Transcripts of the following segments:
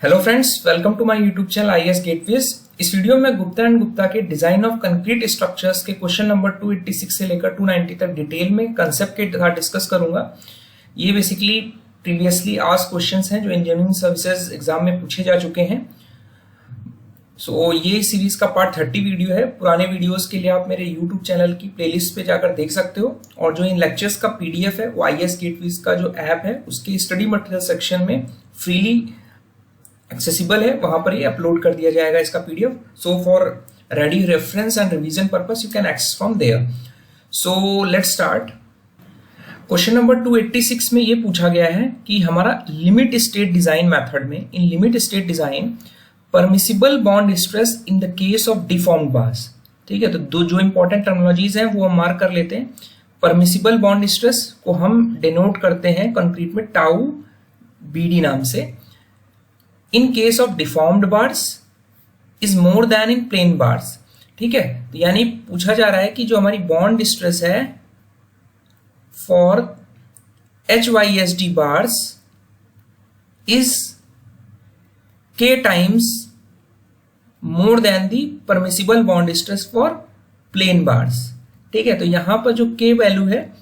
Hello friends, welcome to my YouTube channel IAS gateways. इस video में Gupta and Gupta के design of concrete structures के question number 286 से लेकर 290 तक डिटेल में कंसेप्ट के साथ डिस्कस करूंगा। ये बेसिकली प्रीवियसली आस्क्ड क्वेश्चंस हैं जो इंजीनियरिंग सर्विसेज एग्जाम में पूछे जा चुके हैं। ये सीरीज का पार्ट 30 वीडियो है। पुराने वीडियोस के लिए आप मेरे यूट्यूब चैनल की प्लेलिस्ट पे जाकर देख सकते हो, और जो इन लेक्चर्स का पीडीएफ है वो आईएएस गेटवेज का जो ऐप है उसके स्टडी मटेरियल सेक्शन में फ्रीली एक्सेसिबल है, वहां पर ये अपलोड कर दिया जाएगा इसका PDF. So for ready reference and revision purpose you can access from there. So let's start. Question number 286 में ये पूछा गया है कि हमारा लिमिट स्टेट डिजाइन मेथड में, इन limit state design permissible bond stress in the case of deformed bars. ठीक है, तो दो जो इंपॉर्टेंट टर्मिनोलॉजीज हैं वो हम मार्क कर लेते हैं। परमिसिबल बॉन्ड स्ट्रेस को हम डिनोट करते हैं कंक्रीट में टाउ बीडी नाम से। In case of deformed bars is more than in plain bars. ठीक है, तो यानी पूछा जा रहा है कि जो हमारी बॉन्ड स्ट्रेस है for HYSD bars is K times more than the permissible bond stress for plain bars. ठीक है, तो यहां पर जो K वैल्यू है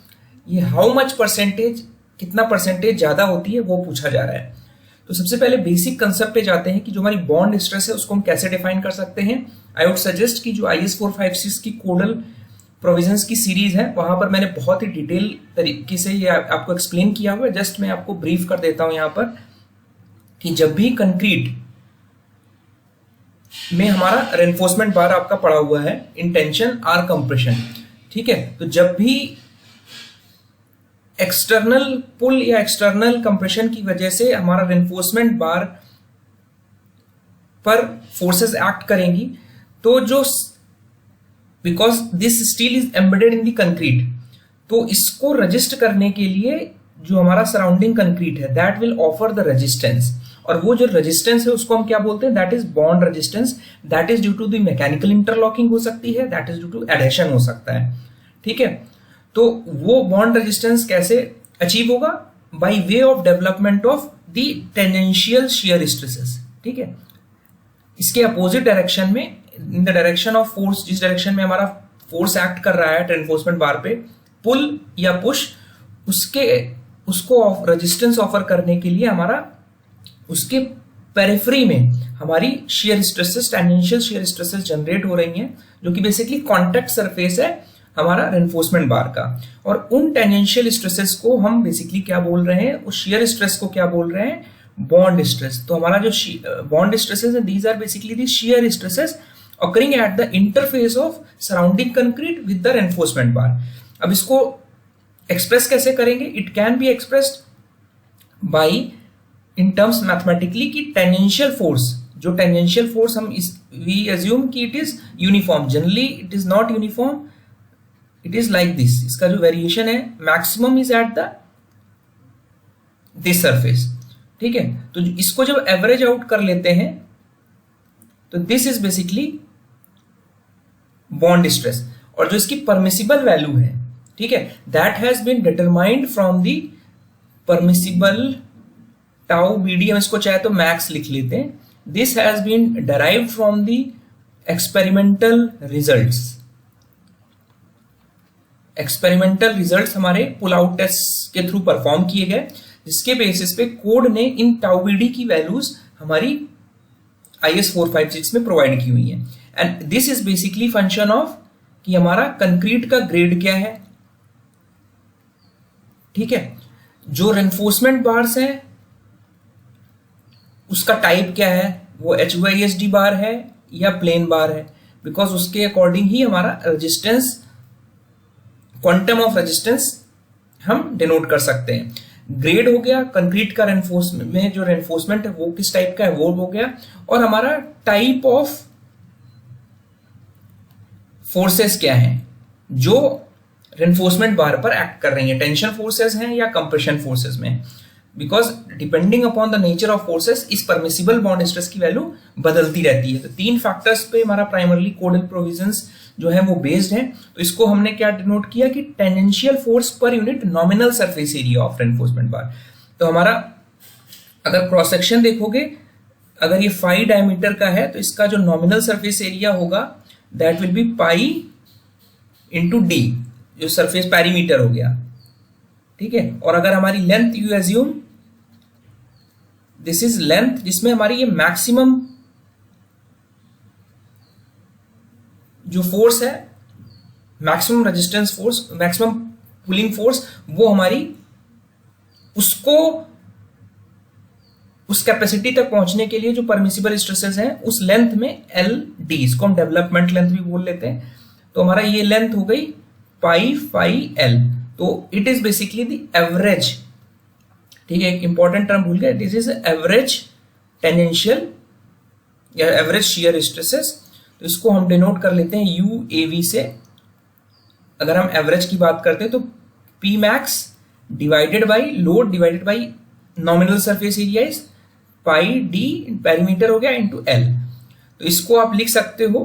ये हाउ मच परसेंटेज, कितना परसेंटेज ज्यादा होती है वो पूछा जा रहा है। तो सबसे पहले बेसिक कंसेप्ट पे जाते हैं कि जो हमारी बॉन्ड स्ट्रेस है उसको हम कैसे डिफाइन कर सकते हैं। आई वुड सजेस्ट कि जो IS 456 की कोडल प्रोविजंस की सीरीज है वहां पर मैंने बहुत ही डिटेल तरीके से ये आपको एक्सप्लेन किया हुआ है। जस्ट मैं आपको ब्रीफ कर देता हूं यहां पर कि जब भी कंक्रीट में हमारा रेनफोर्समेंट बार आपका पड़ा हुआ है इन टेंशन आर कंप्रेशन, ठीक है, तो जब भी एक्सटर्नल पुल या एक्सटर्नल कंप्रेशन की वजह से हमारा रेनफोर्समेंट बार पर फोर्सेस एक्ट करेंगी, तो जो because this steel is embedded in the concrete, तो इसको रजिस्ट करने के लिए जो हमारा सराउंडिंग कंक्रीट है that will offer the resistance, और वो जो रेजिस्टेंस है उसको हम क्या बोलते हैं, that is bond resistance. That is due to the mechanical interlocking हो सकती है, that is due to adhesion हो सकता है। ठीक है, तो वो बॉन्ड रेजिस्टेंस कैसे अचीव होगा, by way of development of the tangential shear stresses. ठीक है, इसके अपोजिट डायरेक्शन में, in the direction of force, जिस डायरेक्शन में हमारा फोर्स एक्ट कर रहा है रेनफोर्समेंट बार पे, पुल या पुश, उसको रेजिस्टेंस ऑफर करने के लिए हमारा उसके पेरिफेरी में हमारी shear stresses, tangential shear stresses generate हो रही हैं, जो कि बेसिकली कॉन्टैक्ट सरफेस है हमारा रेनफोर्समेंट बार का। और उन टेंजेंशियल स्ट्रेसेस को हम बेसिकली क्या बोल रहे हैं, उस शियर स्ट्रेस को क्या बोल रहे हैं, बॉन्ड स्ट्रेस। तो हमारा जो बॉन्ड स्ट्रेसेस है these are basically the shear stresses occurring at the interface of surrounding concrete with the reinforcement bar। अब इसको एक्सप्रेस कैसे करेंगे, it can be expressed by in terms mathematically की टेंजेंशियल फोर्स, जो टेंजेंशियल फोर्स हम we assume कि it is uniform, generally it is not uniform, it is like this. इसका जो वेरिएशन है maximum is at this surface. ठीक है, तो इसको जब एवरेज आउट कर लेते हैं तो this is basically bond stress, और जो इसकी परमिसिबल वैल्यू है, ठीक है, that has been determined from the permissible tau BD, हम इसको चाहे तो मैक्स लिख लेते हैं। This has been derived from the experimental results. Experimental results हमारे पुल आउट टेस्ट के थ्रू परफॉर्म किए गए, जिसके बेसिस पे कोड ने इन टाउ बीडी की वैल्यूज हमारी IS 456 में प्रोवाइड की हुई है। And this is basically function of कि हमारा कंक्रीट का ग्रेड क्या है। ठीक है, जो रेनफोर्समेंट बार्स है उसका टाइप क्या है, वो HYSD बार है या प्लेन बार है, बिकॉज उसके अकॉर्डिंग ही हमारा रेजिस्टेंस, क्वांटम ऑफ रेजिस्टेंस हम डिनोट कर सकते हैं। ग्रेड हो गया कंक्रीट का, रेनफोर्समेंट में जो रेनफोर्समेंट है वो किस टाइप का है वो हो गया, और हमारा टाइप ऑफ फोर्सेस क्या हैं जो रेनफोर्समेंट बार पर एक्ट कर रही हैं, टेंशन फोर्सेस हैं या कंप्रेशन फोर्सेस में, because depending upon the nature of forces इस परमिसिबल बॉन्ड स्ट्रेस की वैल्यू बदलती रहती है। तो तीन फैक्टर्स पे हमारा प्राइमरली कोडल प्रोविजंस जो है वो बेस्ड है। तो इसको हमने क्या डिनोट किया कि tangential force per unit nominal surface area of reinforcement बार। तो हमारा अगर क्रॉस सेक्शन देखोगे अगर ये फाई डायमीटर का है तो इसका जो नॉमिनल सरफेस एरिया होगा that will be pi into D, जो सरफेस पेरीमीटर हो गया, ठीक है। और अगर हमारी length you assume this is length जिसमें हमारी ये मैक्सिमम जो फोर्स है, maximum resistance force, maximum pulling force, वो हमारी उसको उस कैपेसिटी तक पहुंचने के लिए जो परमिसिबल स्ट्रेसेस हैं उस लेंथ में एल डी, इसको हम डेवलपमेंट लेंथ भी बोल लेते हैं। तो हमारा ये लेंथ हो गई पाई फाई एल। तो it is basically the average, ठीक है, एक इंपॉर्टेंट टर्म भूल गए, दिस इज एवरेज टेंजेंशियल या एवरेज शियर स्ट्रेसेस। तो इसको हम डिनोट कर लेते हैं यू ए वी से। अगर हम एवरेज की बात करते हैं तो P max divided by load divided by nominal surface area is pi D perimeter हो गया इंटू एल। तो इसको आप लिख सकते हो।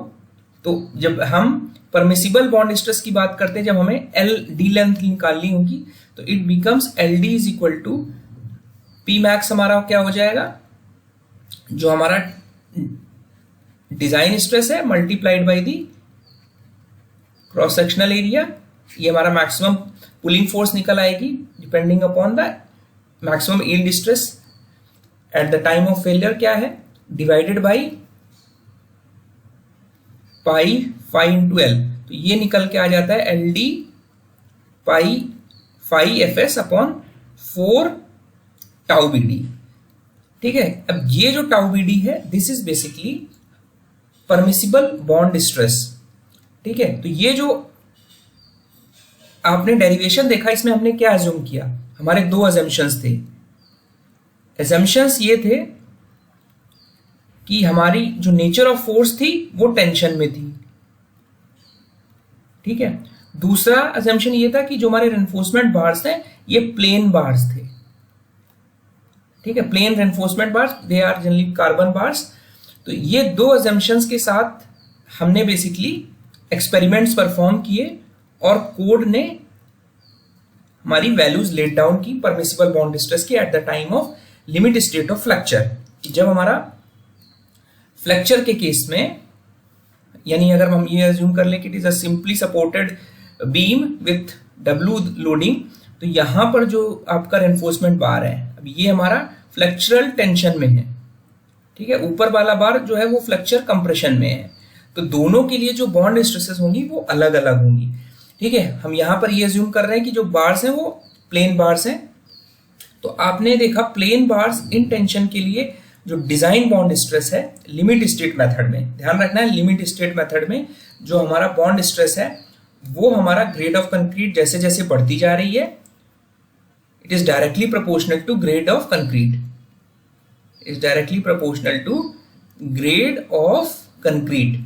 तो जब हम परमिसिबल बॉन्ड स्ट्रेस की बात करते हैं, जब हमें एल डी लेंथ निकालनी होगी, तो it becomes L D is equal to P max हमारा क्या हो जाएगा, जो हमारा डिजाइन स्ट्रेस है multiplied by the cross sectional area. ये हमारा मैक्सिमम पुलिंग फोर्स निकल आएगी depending upon the maximum yield stress at the time of failure क्या है, divided by pi phi into L. तो ये निकल के आ जाता है L D pi phi F S upon 4 tau B D, ठीक है। अब ये जो टाउ बी डी है this is basically permissible bond stress, ठीक है। तो ये जो आपने डेरिवेशन देखा इसमें हमने क्या अज्यूम किया, हमारे दो अजम्पशंस थे। अजम्पशंस ये थे कि हमारी जो नेचर ऑफ फोर्स थी वो टेंशन में थी, ठीक है। दूसरा अजम्पशन ये था कि जो हमारे रेनफोर्समेंट बार्स हैं ये प्लेन बार्स थे, ठीक है, plain reinforcement bars, they are generally carbon bars. तो ये दो अजम्पशंस के साथ हमने बेसिकली एक्सपेरिमेंट्स परफॉर्म किए और कोड ने हमारी वैल्यूज लेट डाउन की परमिसिबल बॉन्ड स्ट्रेस की eight the time of limit state of fracture. जब हमारा फ्रैक्चर के केस में, यानी अगर हम ये अज्यूम कर लें कि it is a simply supported beam width W loading, तो यहां पर जो आपका रेनफोर्समेंट बार है, अब ये हमारा फ्लेक्चरल टेंशन में है, ठीक है, ऊपर वाला बार जो है वो फ्लेक्चर कंप्रेशन में है। तो दोनों के लिए जो बॉन्ड स्ट्रेसेस होंगी वो अलग अलग होंगी, ठीक है। हम यहां पर ये अज्यूम कर रहे हैं कि जो बार्स हैं वो प्लेन बार्स हैं। तो आपने देखा प्लेन बार्स इन टेंशन के लिए जो डिजाइन बॉन्ड स्ट्रेस है लिमिट स्टेट मेथड में, ध्यान रखना है, लिमिट स्टेट मेथड में जो हमारा बॉन्ड स्ट्रेस है वो हमारा ग्रेड ऑफ कंक्रीट जैसे जैसे बढ़ती जा रही है, it is directly proportional to grade of concrete, is directly proportional to grade of concrete,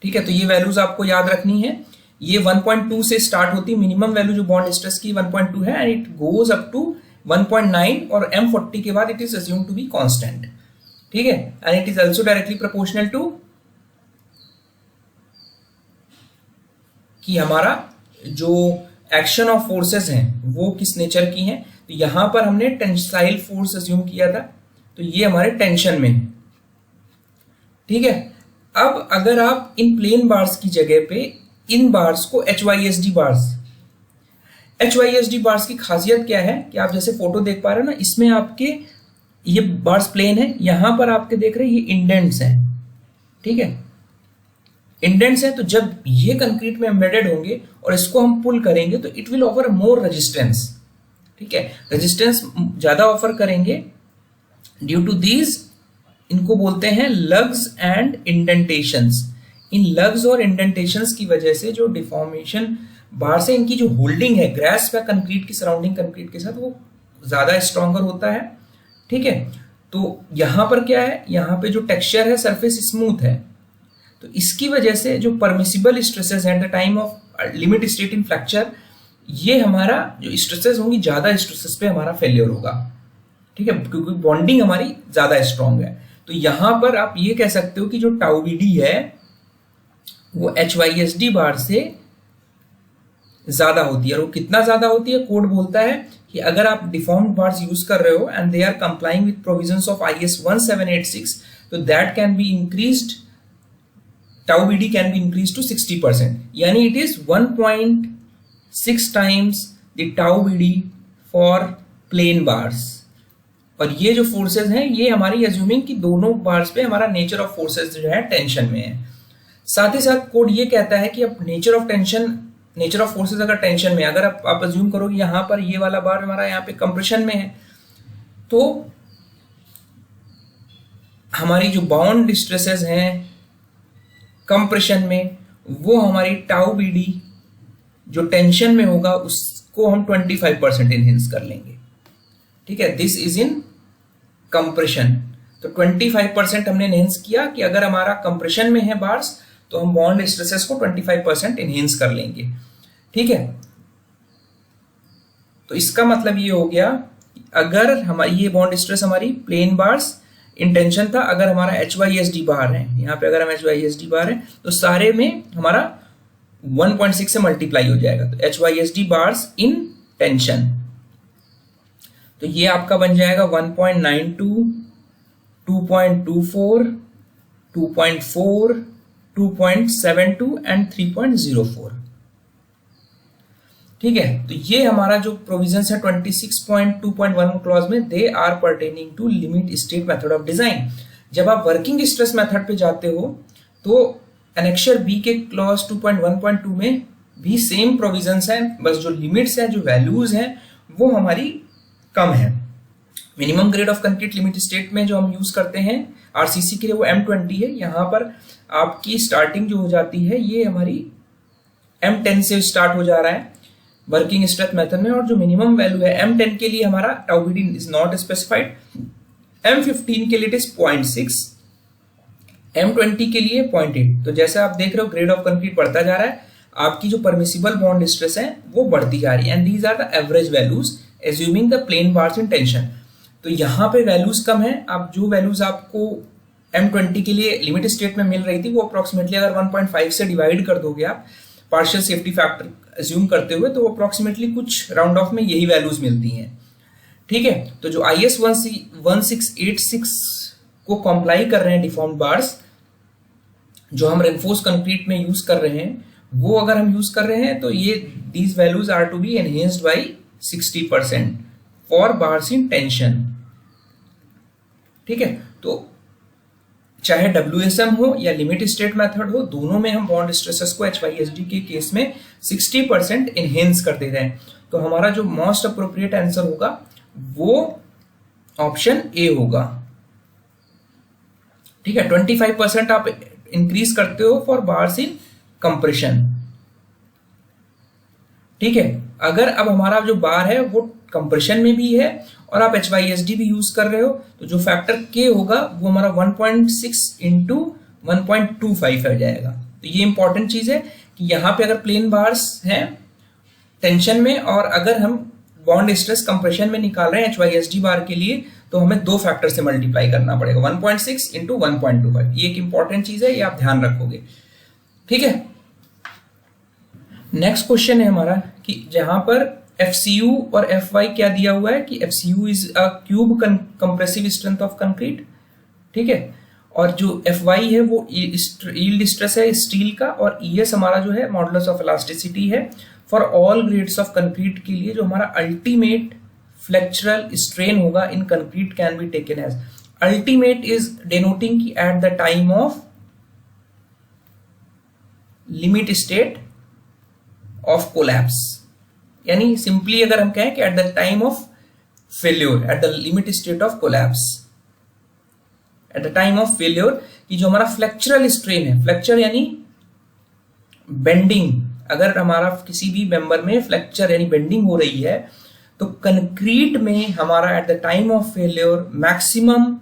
ठीक है। तो ये वैल्यूज आपको याद रखनी है। ये 1.2 से स्टार्ट होती, मिनिमम वैल्यू जो बॉन्ड स्ट्रेस की 1.2 है and it goes up to 1.9 और M40 के बाद it is assume to be constant, ठीक है। And it is also directly proportional to कि हमारा जो एक्शन ऑफ फोर्सेस हैं वो किस नेचर की हैं। तो यहां पर हमने टेंसाइल फोर्स अज्यूम किया था, तो ये हमारे टेंशन में, ठीक है। अब अगर आप इन प्लेन बार्स की जगह पे इन बार्स को HYSD बार्स, HYSD बार्स की खासियत क्या है कि आप जैसे फोटो देख पा रहे हो ना, इसमें आपके ये बार्स प्लेन है, यहां पर आपके देख रहे हैं ये इंडेंट्स हैं, ठीक है, इंडेंट्स हैं। तो जब ये कंक्रीट में एम्बेडेड होंगे और इसको हम पुल करेंगे तो it will offer more resistance, ठीक है, रेजिस्टेंस ज्यादा ऑफर करेंगे ड्यू टू दीज, इनको बोलते हैं लग्स एंड इंडेंटेशंस। इन लग्स और इंडेंटेशंस की वजह से जो डिफॉर्मेशन बाहर से इनकी जो होल्डिंग है ग्रास या कंक्रीट की सराउंडिंग कंक्रीट के साथ वो ज्यादा स्ट्रॉन्गर होता है, ठीक है। तो यहां पर क्या है, यहां पे जो टेक्सचर है सरफेस स्मूथ है, तो इसकी वजह से जो permissible stresses eight the time of limit state in fracture, ये हमारा जो स्ट्रेसेस होंगी ज्यादा स्ट्रेसेस पे हमारा फेलियर होगा, ठीक है, क्योंकि बॉन्डिंग हमारी ज्यादा स्ट्रॉन्ग है। तो यहां पर आप ये कह सकते हो कि जो टाउ बीडी है वो HYSD बार से ज्यादा होती है, और वो कितना ज्यादा होती है, कोड बोलता है कि अगर आप डिफॉर्म्ड बार्स यूज कर रहे हो and they are complying with provisions of IS 1786, तो that can be increased, tau BD can be increase to 60%, यानी it is 1.6 times the tau BD for plain bars. और ये जो फोर्सेस हैं ये हमारी एज्यूमिंग कि दोनों बार्स पे हमारा नेचर ऑफ फोर्सेस जो है टेंशन में है। साथ ही साथ कोड ये कहता है कि अब नेचर ऑफ फोर्सेस अगर टेंशन में, अगर आप अज्यूम करो कि यहाँ पर ये वाला बार हमारा यहाँ पे कंप्रेशन में है, तो हमारी जो बाउंड स्ट्रेसेस हैं कंप्रेशन में, वो हमारी टाउ BD जो टेंशन में होगा उसको हम 25% इनहेंस कर लेंगे। ठीक है, दिस इज इन कंप्रेशन। तो 25% हमने इनहेंस किया कि अगर हमारा कंप्रेशन में है बार्स तो हम बॉन्ड स्ट्रेसेस को 25% इनहेंस कर लेंगे। ठीक है, तो इसका मतलब ये हो गया अगर हमारी ये बॉन्ड स्ट्रेस हमारी प्लेन बार्स इन टेंशन था, अगर हमारा HYSD बार है, यहाँ पे अगर हम HYSD बार है तो सारे में हमारा 1.6 से मल्टीप्लाई हो जाएगा, तो HYSD बार्स इन टेंशन, तो ये आपका बन जाएगा 1.92, 2.24, 2.4, 2.72 एंड 3.04। ठीक है, तो ये हमारा जो प्रोविजंस है 26.2.1 क्लॉज में, they are pertaining to limit state method of design. जब आप वर्किंग स्ट्रेस मेथड पे जाते हो तो एनेक्सर बी के क्लॉज 2.1.2 में भी सेम प्रोविजंस हैं, बस जो लिमिट्स हैं, जो वैल्यूज हैं वो हमारी कम है। Minimum grade of concrete limit state में जो हम यूज करते हैं RCC के लिए वो M20 है। यहाँ पर आपकी स्टार्टिंग जो हो जाती है ये हमारी M10 से स्टार्ट हो जा रहा है वर्किंग स्ट्रेस मेथड में, और जो मिनिमम वैल्यू है M10 के लिए हमारा tau BD is not specified, M15 के लिए इट इज 0.6, M20 के लिए 0.8। तो जैसे आप देख रहे हो ग्रेड ऑफ कंक्रीट बढ़ता जा रहा है, आपकी जो परमिसिबल बॉन्ड स्ट्रेस है वो बढ़ती जा रही है, and these are the average values assuming the plain bars in tension. तो यहाँ पे वैल्यूज कम है, आप जो वैल्यूज आपको M20 के लिए लिमिट स्टेट में मिल रही थी वो अप्रोक्सीमेटली अगर 1.5 से डिवाइड कर दोगे आप पार्शियल सेफ्टी फैक्टर अज्यूम करते हुए, तो अप्रोक्सीमेटली कुछ राउंड ऑफ में यही वैल्यूज मिलती हैं। ठीक है, तो जो IS 1686 को कंप्लाई कर रहे हैं डिफॉर्म्ड बार्स, जो हम रेनफोर्स कंक्रीट में यूज कर रहे हैं, वो अगर हम यूज कर रहे हैं तो ये these values are to be enhanced by 60% for bars in tension. ठीक है, तो चाहे WSM हो या लिमिट स्टेट मेथड हो, दोनों में हम बॉन्ड स्ट्रेसेस को HYSD के केस में 60% इनहेंस कर दे रहे हैं। तो हमारा जो मोस्ट अप्रोप्रिएट आंसर होगा वो ऑप्शन ए होगा। ठीक है, 25% आप इंक्रीज करते हो फॉर बार्स इन कंप्रेशन। ठीक है, अगर अब हमारा जो बार है वो कंप्रेशन में भी है और आप HYSD भी यूज कर रहे हो, तो जो फैक्टर K होगा वो हमारा 1.6 इंटू 1.25 हो जाएगा। तो ये इंपॉर्टेंट चीज है कि यहाँ पे अगर प्लेन बार्स हैं टेंशन में और अगर हम बॉन्ड स्ट्रेस कंप्रेशन में निकाल रहे हैं HYSD बार के लिए, तो हमें दो फैक्टर से मल्टीप्लाई करना पड़ेगा, 1.6 इंटू 1.25। ये एक इंपॉर्टेंट चीज है, ये आप ध्यान रखोगे। ठीक है, नेक्स्ट क्वेश्चन है हमारा कि जहां पर FCU और FY क्या दिया हुआ है कि FCU is a cube compressive strength of concrete. ठीक है, और जो FY है वो यील्ड स्ट्रेस है स्टील का, और ES हमारा जो है मॉडुलस ऑफ इलास्टिसिटी है for all grades of concrete के लिए। जो हमारा अल्टीमेट फ्लेक्चरल स्ट्रेन होगा in concrete can be taken as ultimate is denoting कि at the time of limit state of collapse, यानी सिंपली अगर हम कहें कि at the time of failure, at the limit state of collapse, at the time of failure कि जो हमारा flexural strain है, फ्लेक्चर यानी बेंडिंग, अगर हमारा किसी भी मेंबर में फ्लेक्चर यानी बेंडिंग हो रही है तो कंक्रीट में हमारा at the time of failure maximum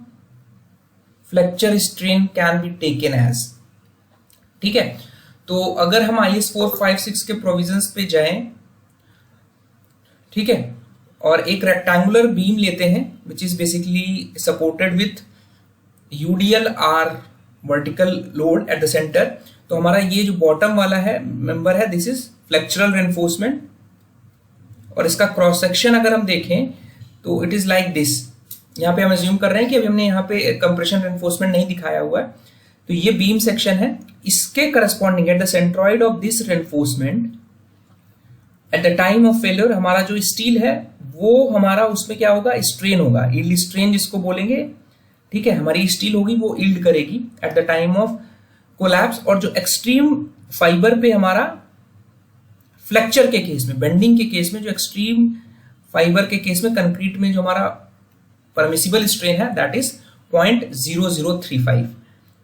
flexure strain can be taken as. ठीक है, तो अगर हम IS 456 के प्रोविजंस पे जाएं, ठीक है, और एक रेक्टेंगुलर बीम लेते हैं which is basically supported with UDL R vertical load at the centre, तो हमारा ये जो बॉटम वाला है मेंबर है दिस इज फ्लेक्चरल रेनफोर्समेंट, और इसका क्रॉस सेक्शन अगर हम देखें तो इट इज लाइक दिस। यहाँ पे हम अज्यूम कर रहे हैं कि अभी हमने यहाँ पे कंप्रेशन रेनफोर्समेंट नहीं दिखाया हुआ है, तो ये बीम सेक्शन है, इसके corresponding at the centroid of this reinforcement eight the time of failure हमारा जो स्टील है वो हमारा उसमें क्या होगा, स्ट्रेन होगा, यील्ड स्ट्रेन जिसको बोलेंगे। ठीक है, हमारी स्टील होगी वो यील्ड करेगी eight the time of collapse. और जो एक्सट्रीम फाइबर पे हमारा फ्रैक्चर के केस में, बेंडिंग के केस में, जो एक्सट्रीम फाइबर के केस में कंक्रीट में जो हमारा परमिसिबल स्ट्रेन है दैट इज 0.0035।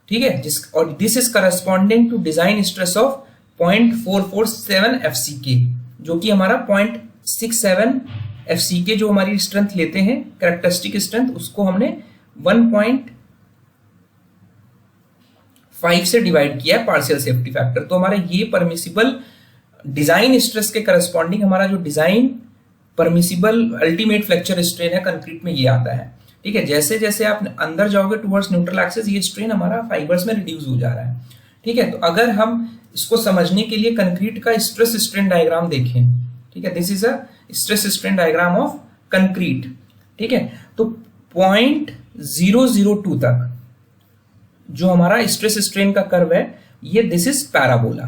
ठीक है, और this is corresponding to design stress of 0.447 FCK, जो कि हमारा 0.67 FCK जो हमारी स्ट्रेंथ लेते हैं, कैरेक्टरिस्टिक स्ट्रेंथ, उसको हमने 1.5 से डिवाइड किया है पार्शियल सेफ्टी फैक्टर। तो हमारे ये परमिसिबल डिजाइन स्ट्रेस के करस्पॉन्डिंग हमारा जो design permissible ultimate fracture strain है कंक्रीट में ये आता है। ठीक है, जैसे जैसे आप अंदर जाओगे टुवर्ड्स न्यूट्रल एक्सिस ये स्ट्रेन हमारा फाइबर्स में रिड्यूस हो जा रहा है। ठीक है, तो अगर हम इसको समझने के लिए कंक्रीट का स्ट्रेस स्ट्रेन डायग्राम देखें, ठीक है, this is a stress strain diagram of concrete. ठीक है, तो 0.002 तक जो हमारा स्ट्रेस स्ट्रेन का कर्व है ये दिस इज पैराबोला।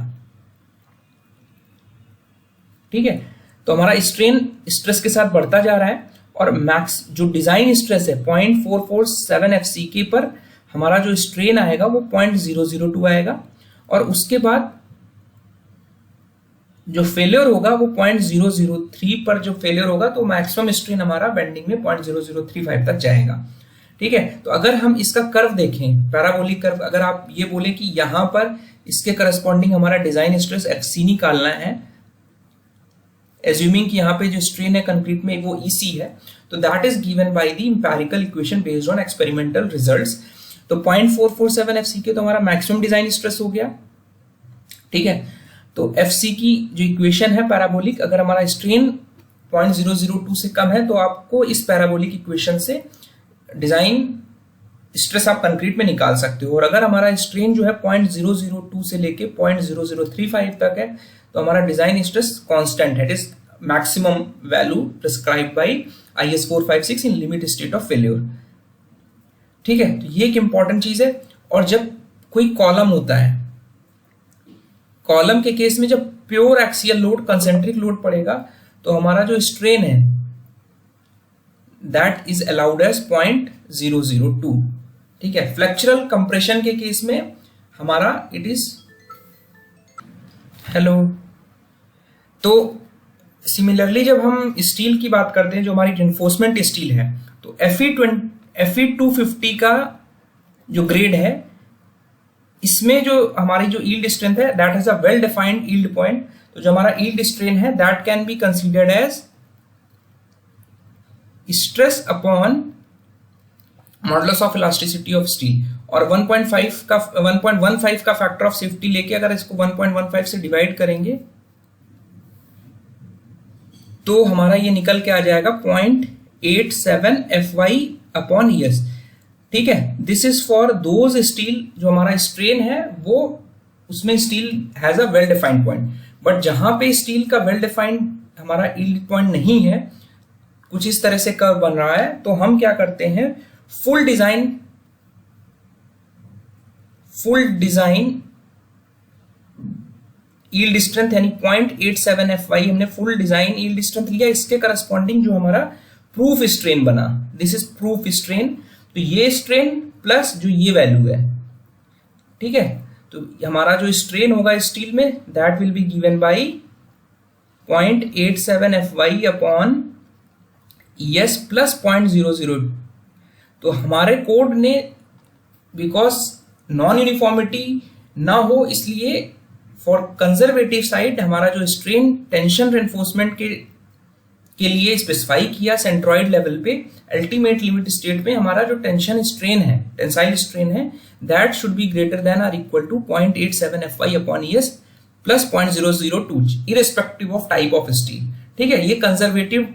ठीक है, तो हमारा स्ट्रेन स्ट्रेस के साथ बढ़ता जा रहा है और मैक्स जो डिजाइन स्ट्रेस है 0.447 FCK पर हमारा जो स्ट्रेन आएगा वो 0.002 आएगा, और उसके बाद जो फेलियर होगा वो 0.003 पर जो फेलियर होगा तो मैक्सिमम स्ट्रेन हमारा बेंडिंग में 0.0035 तक जाएगा। ठीक है, तो अगर हम इसका कर्व देखें, पैराबोलिक कर्व, अगर आप ये बोले कि यहां पर इसके करस्पॉन्डिंग हमारा डिजाइन स्ट्रेस XC निकालना है, एज्यूमिंग कि यहाँ पे जो स्ट्रेन है कंक्रीट में वो EC है, तो that is given by the empirical equation based on experimental results. तो 0.447 FCK तो हमारा मैक्सिमम डिजाइन स्ट्रेस हो गया। ठीक है, तो FC की जो इक्वेशन है पैराबोलिक, अगर हमारा स्ट्रेन 0.002 से कम है तो आपको इस पैराबोलिक इक्वेशन से डिजाइन स्ट्रेस आप कंक्रीट में निकाल सकते हो। और अगर हमारा स्ट्रेन जो है 0.002 से लेके 0.0035 तक है तो हमारा डिजाइन स्ट्रेस कांस्टेंट है, it is maximum value prescribed bye IS 456 in limit state of failure. ठीक है, तो ये एक इंपॉर्टेंट चीज है। और जब कोई कॉलम होता है, कॉलम के केस में जब pure axial load, concentric load पड़ेगा तो हमारा जो स्ट्रेन है दैट इज अलाउड एज 0.002। ठीक है, फ्लेक्चरल कंप्रेशन के केस में हमारा इट इज तो सिमिलरली जब हम स्टील की बात करते हैं, जो हमारी रेनफोर्समेंट स्टील है, तो Fe 250 का जो ग्रेड है इसमें जो हमारी जो यील्ड स्ट्रेंथ है that has a well defined yield point. तो जो हमारा यील्ड स्ट्रेन है that can be considered as stress upon modulus of elasticity of steel, और 1.15 का फैक्टर ऑफ सेफ्टी लेके अगर इसको 1.15 से डिवाइड करेंगे तो हमारा ये निकल के आ जाएगा 0.87 FY अपॉन ES। ठीक है, this is for those steel जो हमारा स्ट्रेन है वो उसमें steel has a well defined point, but जहां पे स्टील का वेल डिफाइंड हमारा यील्ड पॉइंट नहीं है, कुछ इस तरह से कर्व बन रहा है, तो हम क्या करते हैं फुल डिजाइन यील्ड स्ट्रेंथ यानी 0.87 FY हमने फुल डिजाइन यील्ड स्ट्रेंथ लिया, इसके करस्पॉन्डिंग जो हमारा प्रूफ स्ट्रेन बना, दिस इज प्रूफ स्ट्रेन। तो ये स्ट्रेन प्लस जो ये वैल्यू है, ठीक है, तो हमारा जो स्ट्रेन होगा स्टील में that will be given by 0.87 FY upon ES plus 0.00। तो हमारे कोड ने बिकॉज नॉन यूनिफॉर्मिटी ना हो इसलिए फॉर कंजर्वेटिव साइड हमारा जो स्ट्रेन टेंशन रेनफोर्समेंट के लिए स्पेसिफाई किया सेंट्रॉइड लेवल पे, अल्टीमेट लिमिट स्टेट में हमारा जो टेंशन स्ट्रेन है, टेंसाइल स्ट्रेन है, that should be greater than और equal to 0.87 FY upon ES plus 0.002 irrespective of type of steel. ठीक है, ये कंजर्वेटिव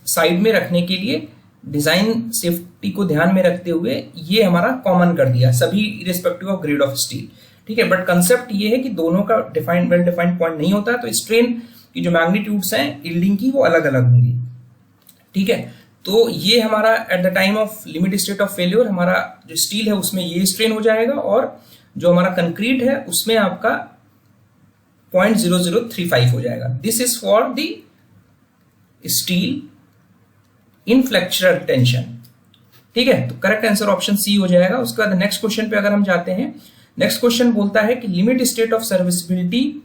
साइड में रखने के लिए डिजाइन सेफ्टी को ध्यान में रखते हुए ये हमारा कॉमन कर दिया सभी irrespective of grade of steel. ठीक है, बट कंसेप्ट ये है कि दोनों का डिफाइंड वेल डिफाइंड पॉइंट नहीं होता, तो स्ट्रेन कि जो मैग्नीट्यूड्स हैं यील्डिंग की वो अलग अलग होंगी। ठीक है, तो ये हमारा at the time of limit state of failure हमारा जो स्टील है उसमें ये स्ट्रेन हो जाएगा, और जो हमारा कंक्रीट है उसमें आपका 0.0035 हो जाएगा। This is for the steel in flexural tension. ठीक है, तो करेक्ट आंसर ऑप्शन सी हो जाएगा। उसके बाद नेक्स्ट क्वेश्चन पे अगर हम जाते हैं, नेक्स्ट क्वेश्चन बोलता है कि limit state of serviceability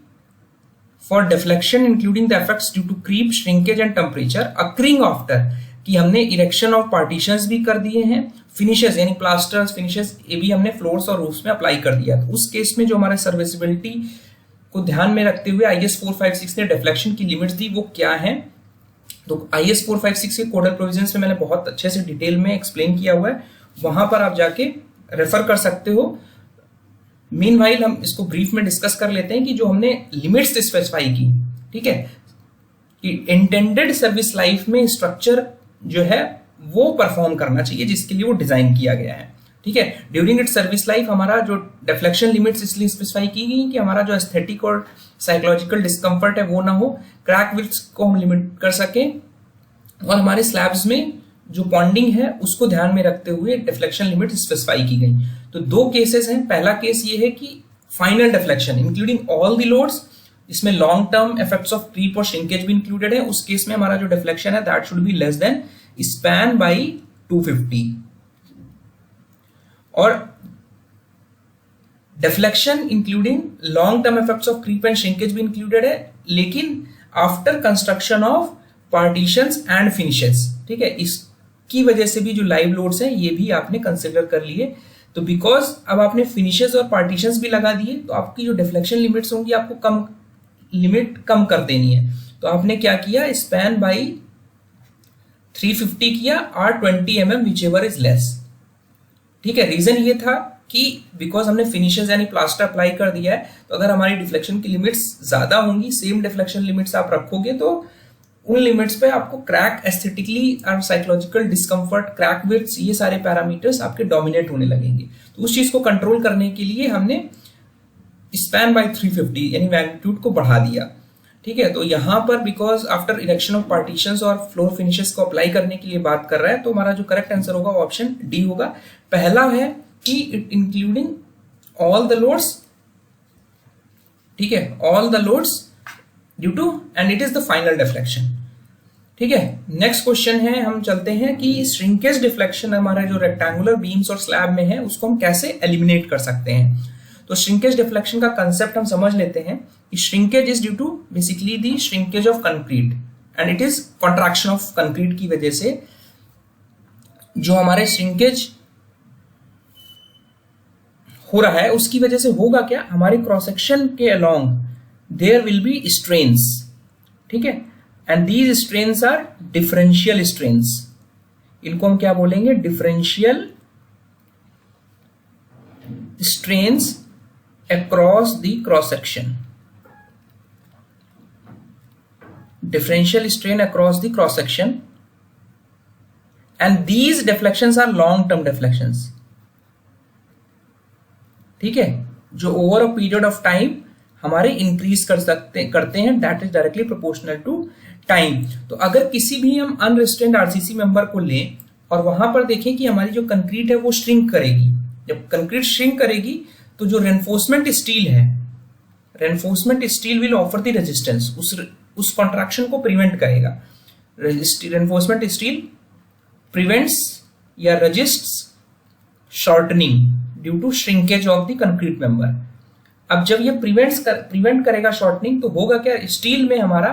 for deflection including the effects due to creep, shrinkage and temperature occurring after, कि हमने इरेक्शन ऑफ पार्टीशंस भी कर दिए हैं, फिनिशेस यानी प्लास्टर्स फिनिशेस ये भी हमने फ्लोर्स और रूफ्स में अप्लाई कर दिया। तो उस केस में जो हमारे सर्विसिबिलिटी को ध्यान में रखते हुए IS 456 ने डिफ्लेक्शन की लिमिट्स दी, वो क्या है? तो IS 456 के कोडल प्रोविजंस में मैंने बहुत अच्छे से डिटेल में एक्सप्लेन किया हुआ है, वहां पर आप जाके रेफर कर सकते हो। मीनवाइल हम इसको ब्रीफ में डिस्कस कर लेते हैं कि जो हमने लिमिट्स स्पेसिफाई की, ठीक है, कि इंटेंडेड सर्विस लाइफ में स्ट्रक्चर जो है वो परफॉर्म करना चाहिए जिसके लिए वो डिजाइन किया गया है। ठीक है, ड्यूरिंग इट सर्विस लाइफ हमारा जो डिफ्लेक्शन लिमिट्स इसलिए स्पेसिफाई की गई कि हमारा जो एस्थेटिक और साइकोलॉजिकल डिस्कम्फर्ट है वो ना हो, क्रैक विड्थ को हम लिमिट कर सकें, और हमारे स्लैब्स में जो बॉन्डिंग है उसको ध्यान में रखते हुए डिफ्लेक्शन लिमिट स्पेसिफाई की गई। तो दो केसेस हैं, पहला केस ये है कि final deflection including all the loads, इसमें long term effects of creep और श्रिंकेज भी इंक्लूडेड है। उस केस में हमारा जो डिफ्लेक्शन है that should be less than span by 250, और deflection including long term effects of creep and shrinkage भी इंक्लूडेड है, लेकिन after construction of partitions and finishes. ठीक है, इसकी वजह से भी जो लाइव लोड्स हैं ये भी आपने कंसिडर कर लिए। तो बिकॉज अब आपने फिनिशेस और पार्टीशंस भी लगा दिए तो आपकी जो डिफ्लेक्शन लिमिट्स होंगी आपको कम कर देनी है। तो आपने क्या किया, स्पैन बाई 350 किया, और 20 mm which ever is less. ठीक है, रीजन ये था कि बिकॉज हमने फिनिशेस यानी प्लास्टर अप्लाई कर दिया है, तो अगर हमारी डिफ्लेक्शन की लिमिट्स ज्यादा होंगी, सेम डिफ्लेक्शन लिमिट्स आप रखोगे, तो उन लिमिट्स पे आपको क्रैक, एस्थेटिकली और साइकोलॉजिकल डिस्कम्फर्ट, क्रैक विड्थ, ये सारे पैरामीटर्स आपके डोमिनेट होने लगेंगे। तो उस चीज को कंट्रोल करने के लिए हमने स्पैन बाय 350 यानी मैग्नीट्यूड को बढ़ा दिया। ठीक है, तो यहां पर because after erection of partitions और फ्लोर फिनिशेस को अप्लाई करने के लिए बात कर रहा है, तो हमारा जो करेक्ट आंसर होगा ऑप्शन डी होगा। पहला है कि it including all the loads, ठीक है, all the loads due to, and it is the final deflection. ठीक है, नेक्स्ट क्वेश्चन है, हम चलते हैं कि श्रिंकेज डिफ्लेक्शन हमारा जो रेक्टेंगुलर बीम्स और स्लैब में है उसको हम कैसे एलिमिनेट कर सकते हैं। तो श्रिंकेज डिफ्लेक्शन का कंसेप्ट हम समझ लेते हैं कि shrinkage is due to basically the shrinkage of concrete, and it is contraction of concrete की वजह से जो हमारे श्रिंकेज हो रहा है उसकी वजह से होगा क्या, हमारे क्रॉस सेक्शन के along there will be strains. ठीक है, and these strains are differential strains. इनको हम क्या बोलेंगे, differential strains across the cross section, differential strain across the cross section, and these deflections are long term deflections। ठीक है, जो over a period of time हमारे इंक्रीज करते हैं, that is directly proportional to time. तो अगर किसी भी हम अनरिस्ट्रेन्ड आरसीसी मेंबर को लें और वहां पर देखें कि हमारी जो कंक्रीट है वो श्रिंक करेगी, जब कंक्रीट श्रिंक करेगी तो जो रेनफोर्समेंट स्टील है, reinforcement steel will offer the resistance, उस कॉन्ट्रैक्शन को प्रिवेंट करेगा। रेनफोर्समेंट स्टील प्रिवेंट्स या resists shortening due to shrinkage of the concrete member. अब जब ये प्रिवेंट करेगा शॉर्टनिंग, तो होगा क्या, स्टील में हमारा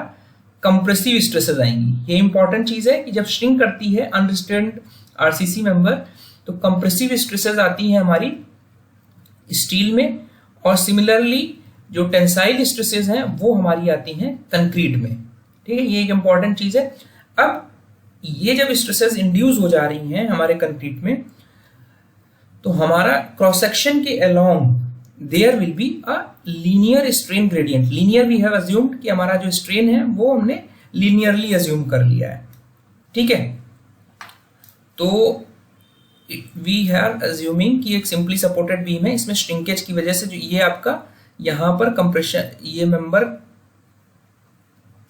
कंप्रेसिव स्ट्रेसेस आएंगी। ये इंपॉर्टेंट चीज है कि जब श्रिंक करती है अनरिस्ट्रेन्ड आरसीसी मेंबर तो कंप्रेसिव स्ट्रेसेस आती है हमारी स्टील में, और सिमिलरली जो टेंसाइल स्ट्रेसेस हैं वो हमारी आती हैं कंक्रीट में। ठीक है, ये एक इंपॉर्टेंट चीज है। अब ये जब स्ट्रेसेस इंड्यूस हो जा रही हैं हमारे कंक्रीट में, तो हमारा क्रॉस सेक्शन के along there will be a linear strain gradient. Linear we have assumed कि हमारा जो स्ट्रेन है वो हमने लीनियरली अज्यूम कर लिया है। ठीक है, तो वी आर अज्यूमिंग कि एक सिंपली सपोर्टेड बीम है, इसमें श्रिंकेज की वजह से जो ये आपका यहां पर कंप्रेशन, ये मेंबर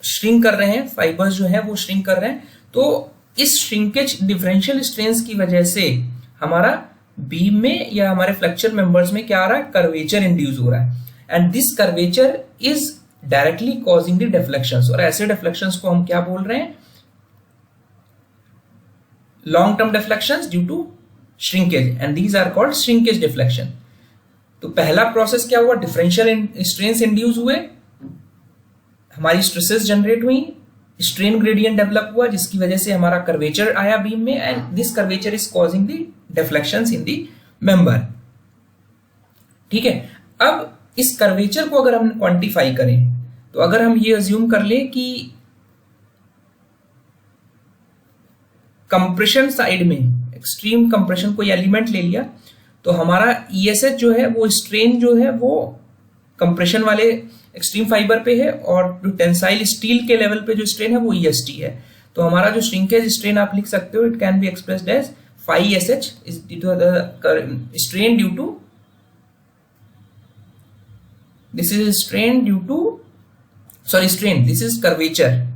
श्रिंक कर रहे हैं, फाइबर्स जो है वो श्रिंक कर रहे हैं, तो इस श्रिंकेज डिफरेंशियल स्ट्रेंस की वजह से हमारा बीम में या हमारे फ्लेक्चर मेंबर्स में क्या आ रहा है, कर्वेचर इंड्यूस हो रहा है, and this curvature is directly causing the deflections, और ऐसे डिफ्लेक्शंस को हम क्या बोल रहे हैं, long term deflections due to shrinkage, and these are called shrinkage deflection. तो पहला प्रोसेस क्या हुआ, डिफरेंशियल स्ट्रेन्स इंड्यूस हुए, हमारी स्ट्रेसेस जनरेट हुई, स्ट्रेन ग्रेडियंट डेवलप हुआ जिसकी वजह से हमारा कर्वेचर आया बीम में, and this curvature is causing the deflections in the member. ठीक है, अब इस कर्वेचर को अगर हम क्वांटिफाई करें, तो अगर हम ये अज्यूम कर लें कि कंप्रेशन साइड में एक्सट्रीम कंप्रेशन कोई एलिमेंट ले लिया, तो हमारा ESH जो है वो स्ट्रेन जो है वो कंप्रेशन वाले एक्सट्रीम फाइबर पे है, और जो टेंसाइल स्टील के लेवल पे जो स्ट्रेन है वो EST है। तो हमारा जो श्रिंकेज स्ट्रेन आप लिख सकते हो, it can be expressed as phi SH is due to the strain due to, this is strain due to, sorry strain, this is curvature,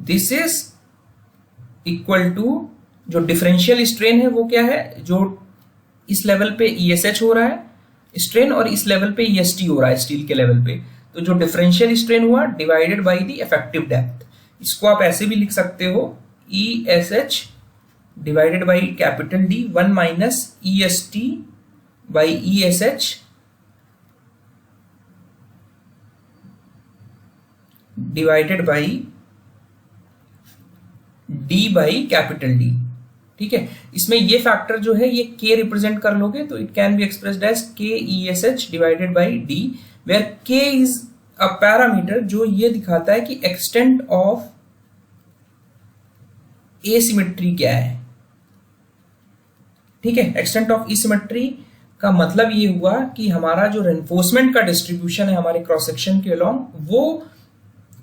this is equal to जो differential strain है वो क्या है, जो इस लेवल पे ESH हो रहा है स्ट्रेन और इस लेवल पे EST हो रहा है स्टील के लेवल पे, तो जो डिफरेंशियल स्ट्रेन हुआ divided by the effective depth. इसको आप ऐसे भी लिख सकते हो, ESH divided by capital D 1 minus EST by ESH divided by D by capital D। ठीक है, इसमें ये फैक्टर जो है ये K रिप्रेजेंट कर लोगे तो it can be expressed as K ESH divided by D, where K is a parameter जो ये दिखाता है कि एक्सटेंट ऑफ एसिमेट्री क्या है। ठीक है, एक्सटेंट ऑफ एसिमेट्री का मतलब ये हुआ कि हमारा जो रेनफोर्समेंट का डिस्ट्रीब्यूशन है हमारे क्रॉस सेक्शन के अलोंग वो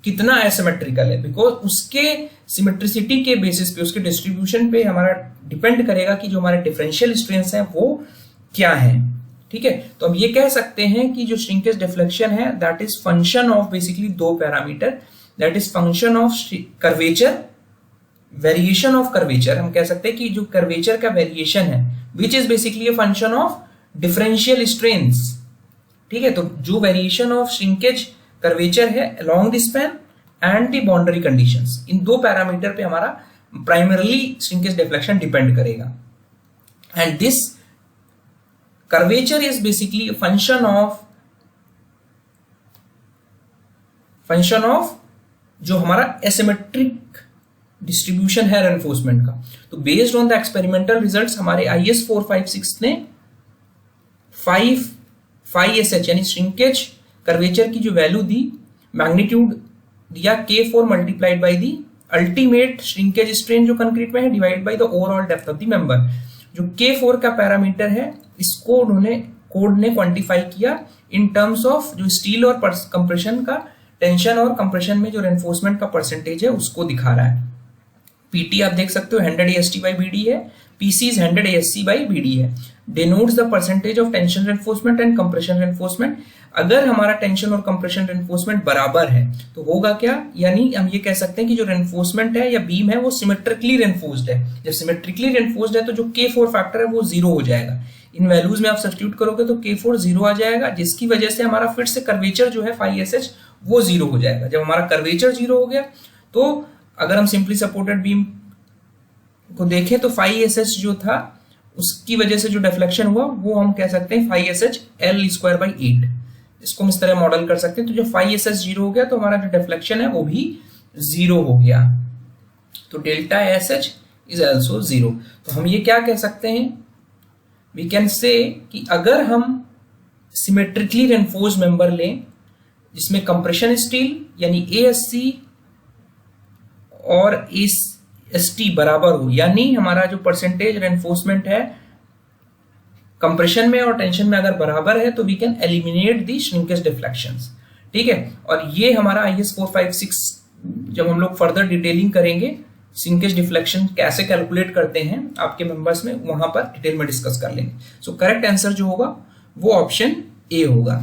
कितना एसिमेट्रिकल है, बिकॉज उसके सिमेट्रिसिटी के बेसिस पे, उसके डिस्ट्रीब्यूशन पे हमारा डिपेंड करेगा कि जो हमारे डिफरेंशियल स्ट्रेंस हैं वो क्या है। ठीक है, तो हम ये कह सकते हैं कि जो श्रिंकेज डिफ्लेक्शन है that is function of basically दो parameter, that is function of curvature, variation of curvature. हम कह सकते हैं कि जो कर्वेचर का वेरिएशन है which is basically a function of differential strains. ठीक है, तो जो वेरिएशन ऑफ श्रिंकेज कर्वेचर है along the span and the boundary conditions, इन दो पैरामीटर पे हमारा प्राइमरली श्रिंकेज डिफ्लेक्शन डिपेंड करेगा, and this curvature is basically function of जो हमारा एसिमेट्रिक डिस्ट्रीब्यूशन है रेनफोर्समेंट का। तो based on the experimental results हमारे IS 456 ने 5 SH यानी श्रिंकेज कर्वेचर की जो वैल्यू दी, मैग्नीट्यूड दिया K4 multiplied by the ultimate shrinkage strain जो कंक्रीट में है divide by the overall depth of the member. जो K4 का पैरामीटर है इसको उन्होंने कोड ने क्वांटिफाई किया इन टर्म्स ऑफ जो स्टील और कंप्रेशन का टेंशन और कंप्रेशन में जो रेनफोर्समेंट का परसेंटेज है उसको दिखा रहा है। PT आप देख सकते हो 100 AST by BD है, PC is 100 ASC by BD है, denotes the percentage of tension reinforcement and compression reinforcement। अगर हमारा टेंशन और कंप्रेशन रेनफोर्समेंट बराबर है तो होगा क्या, यानी हम ये कह सकते हैं कि जो रेनफोर्समेंट है या बीम है वो सिमेट्रिकली रेनफोर्स्ड है। जब सिमेट्रिकली रेनफोर्स्ड है तो जो K4 फैक्टर है वो 0 हो जाएगा। इन वैल्यूज में आप सब्स्टिट्यूट करोगे तो K4 0 आ जाएगा, जिसकी वजह से हमारा फिर से कर्वेचर जो है phi SH वो 0 हो जाएगा। जब हमारा कर्वेचर 0 हो गया तो अगर हम सिंपली सपोर्टेड बीम को देखें तो phi SH जो था उसकी वजह से जो डिफ्लेक्शन हुआ वो हम कह सकते हैं phi SH L²/8। इसको हम इस तरह मॉडल कर सकते हैं। तो जब phi SH 0 हो गया तो हमारा जो डिफ्लेक्शन है वो भी 0 हो गया, तो डेल्टा SH इज ऑल्सो 0। तो हम ये क्या कह सकते हैं, वी कैन से कि अगर हम सिमेट्रिकली रेनफोर्स्ड मेंबर लें जिसमें कंप्रेशन स्टील यानी ASC और AST बराबर हो, यानी हमारा जो परसेंटेज रेनफोर्समेंट है कंप्रेशन में और टेंशन में अगर बराबर है तो we can eliminate the shrinkage deflections. ठीक है, और ये हमारा IS 456 जब हम लोग फर्दर डिटेलिंग करेंगे श्रिंकेज डिफ्लेक्शन कैसे कैलकुलेट करते हैं आपके मेंबर्स में, वहां पर डिटेल में डिस्कस कर लेंगे। सो करेक्ट आंसर जो होगा वो ऑप्शन ए होगा।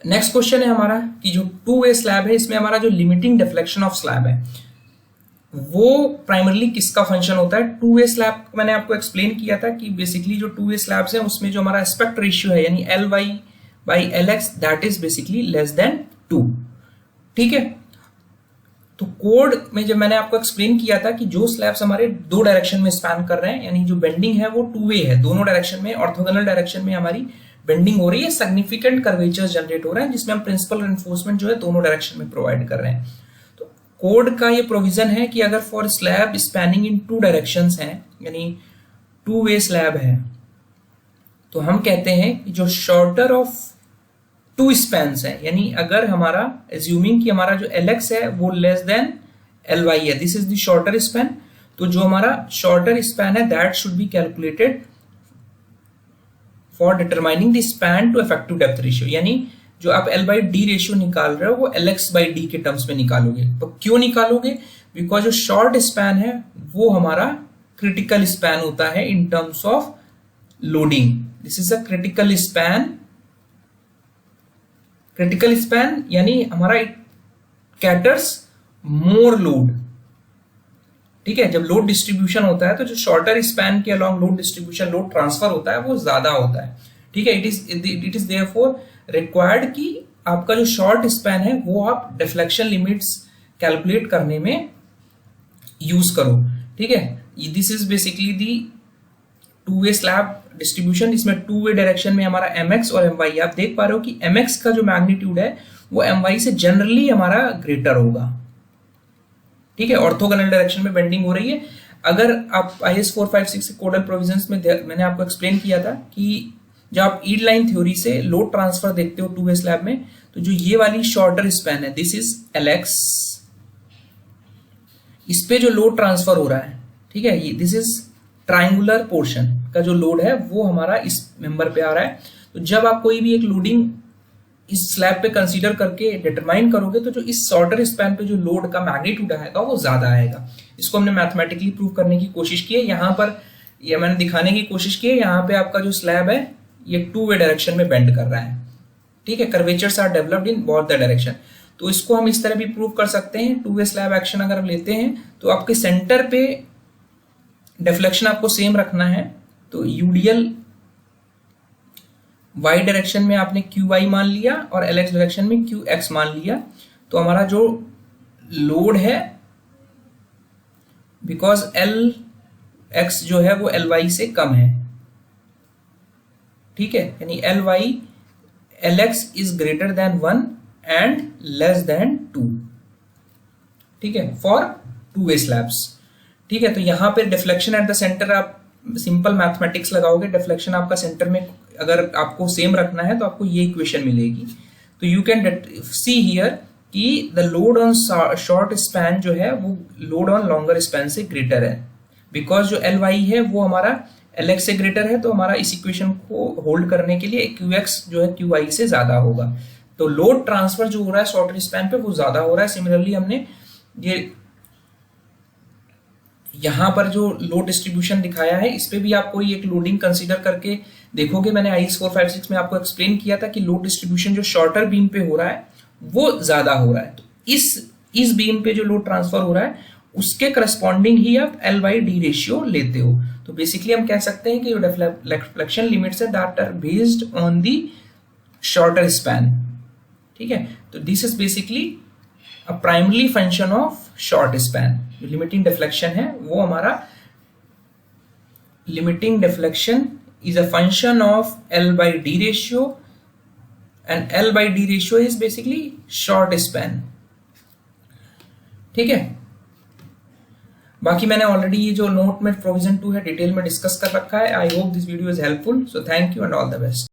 नेक्स्ट क्वेश्चन है हमारा कि जो टू वे स्लैब है इसमें हमारा जो लिमिटिंग डिफ्लेक्शन ऑफ स्लैब है वो प्राइमरली किसका फंक्शन होता है। टू वे स्लैब मैंने आपको एक्सप्लेन किया था कि बेसिकली जो टू वे स्लैब्स हैं उसमें जो हमारा एस्पेक्ट रेशियो है यानी Ly/Lx that is basically less than 2। ठीक है, तो कोड में जब मैंने आपको एक्सप्लेन किया था कि जो स्लैब्स हमारे दो डायरेक्शन में स्पैन कर रहे हैं यानी जो बेंडिंग है वो टू वे है, दोनों डायरेक्शन में ऑर्थोगोनल डायरेक्शन में हमारी बेंडिंग हो रही है, सिग्निफिकेंट कर्वेचर्स जनरेट हो रहे हैं जिसमें हम प्रिंसिपल रेनफोर्समेंट जो है दोनों डायरेक्शन में प्रोवाइड कर रहे हैं। तो कोड का ये प्रोविजन है कि अगर for slab spanning in two directions हैं यानी टू वे स्लैब है तो हम कहते हैं कि जो शॉर्टर ऑफ टू स्पैन्स है यानी अगर हमारा एज्यूमिंग कि हमारा जो Lx है वो लेस देन Ly है, this is the shorter span, तो जो हमारा शॉर्टर स्पैन है that should be calculated for determining the span to effective depth ratio, यानी जो आप L/D रेशियो निकाल रहे हो वो Lx/D के टर्म्स में निकालोगे। तो क्यों निकालोगे? बिकॉज जो शॉर्ट स्पैन है वो हमारा क्रिटिकल स्पैन होता है in terms of loading, this is a critical span. Critical span यानी हमारा इट कैटर्स मोर लोड। ठीक है, जब लोड डिस्ट्रीब्यूशन होता है तो जो शॉर्टर स्पैन के along load distribution load transfer होता है वो ज्यादा होता है। ठीक है, इट इज देयरफॉर रिक्वायर्ड कि आपका जो शॉर्ट स्पैन है वो आप डिफ्लेक्शन लिमिट्स कैलकुलेट करने में यूज करो। ठीक है, this is basically the two way slab distribution. इसमें टू वे डायरेक्शन में हमारा mx और my, आप देख पा रहे हो कि mx का जो मैग्नीट्यूड है वो my से जनरली हमारा ग्रेटर होगा। ठीक है, ऑर्थोगोनल डायरेक्शन में बेंडिंग हो रही है। अगर आप IS 456 कोडल प्रोविजंस में मैंने आपको एक्सप्लेन किया था कि जब आप ईड लाइन थ्योरी से लोड ट्रांसफर देखते हो टू वे स्लैब में तो जो ये वाली शॉर्टर स्पैन है दिस इज Lx, इस पे जो लोड ट्रांसफर हो रहा है, ठीक है, ये दिस इज ट्राइंगुलर पोर्शन का जो लोड है वो हमारा इस मेंबर पे आ रहा है। तो जब आप कोई भी एक लोडिंग इस स्लैब पे कंसीडर करके डिटरमाइन करोगे तो जो इस शॉर्टर स्पैन पे जो लोड का मैग्नीट्यूड आएगा वो ज्यादा आएगा। इसको हमने मैथमेटिकली प्रूव करने की कोशिश की है। यहाँ पर ये मैंने दिखाने की कोशिश की है, यहाँ पे आपका जो स्लैब है ये टू वे डायरेक्शन में बेंड कर रहा है। ठीक है, curvatures are developed in both the direction. तो इसको हम इस तरह भी प्रूव कर सकते हैं। टू वे स्लैब एक्शन अगर हम लेते हैं तो आपके सेंटर पे डिफ्लेक्शन आपको सेम रखना है, तो यूडीएल y डायरेक्शन में आपने qy मान लिया और lx डायरेक्शन में qx मान लिया। तो हमारा जो लोड है बिकॉज lx जो है वो ly से कम है, ठीक है, यानी lx is greater than 1 and less than 2। ठीक है, फॉर टू वे स्लैब्स। ठीक है, तो यहां पे डिफ्लेक्शन एट द सेंटर आप सिंपल मैथमेटिक्स लगाओगे, डिफ्लेक्शन आपका सेंटर में अगर आपको सेम रखना है तो आपको ये इक्वेशन मिलेगी। तो यू कैन सी हियर कि the load on short span जो है वो लोड ऑन लॉन्गर स्पैन से ग्रेटर है, बिकॉज जो Ly है वो हमारा Lx से ग्रेटर है। तो हमारा इस इक्वेशन को होल्ड करने के लिए Qx जो है Qy से ज्यादा होगा। तो लोड ट्रांसफर जो हो रहा है शॉर्टर स्पैन पे वो ज्यादा हो रहा है। सिमिलरली हमने ये यहां पर जो लोड डिस्ट्रीब्यूशन दिखाया है इस पे भी आप कोई एक लोडिंग कंसीडर करके देखोगे। मैंने IS 456 में आपको एक्सप्लेन किया था कि लोड डिस्ट्रीब्यूशन जो शॉर्टर बीम पे हो रहा है वो ज्यादा हो रहा है। तो इस बीम पे जो लोड ट्रांसफर हो रहा है उसके करस्पॉन्डिंग ही आप L/D रेशियो लेते हो। तो बेसिकली हम कह सकते हैं कि जो डिफ्लेक्शन लिमिट्स है that are based on the shorter span. ठीक है, तो this is basically a primary function of short span. जो लिमिटिंग डिफ्लेक्शन है वो हमारा limiting deflection is a function of L/D ratio and L/D ratio is basically short span। ठीक है, बाकी मैंने ऑलरेडी ये जो नोट में प्रोविजन 2 है डिटेल में डिस्कस कर रखा है। I hope this video is helpful, so thank you and all the best.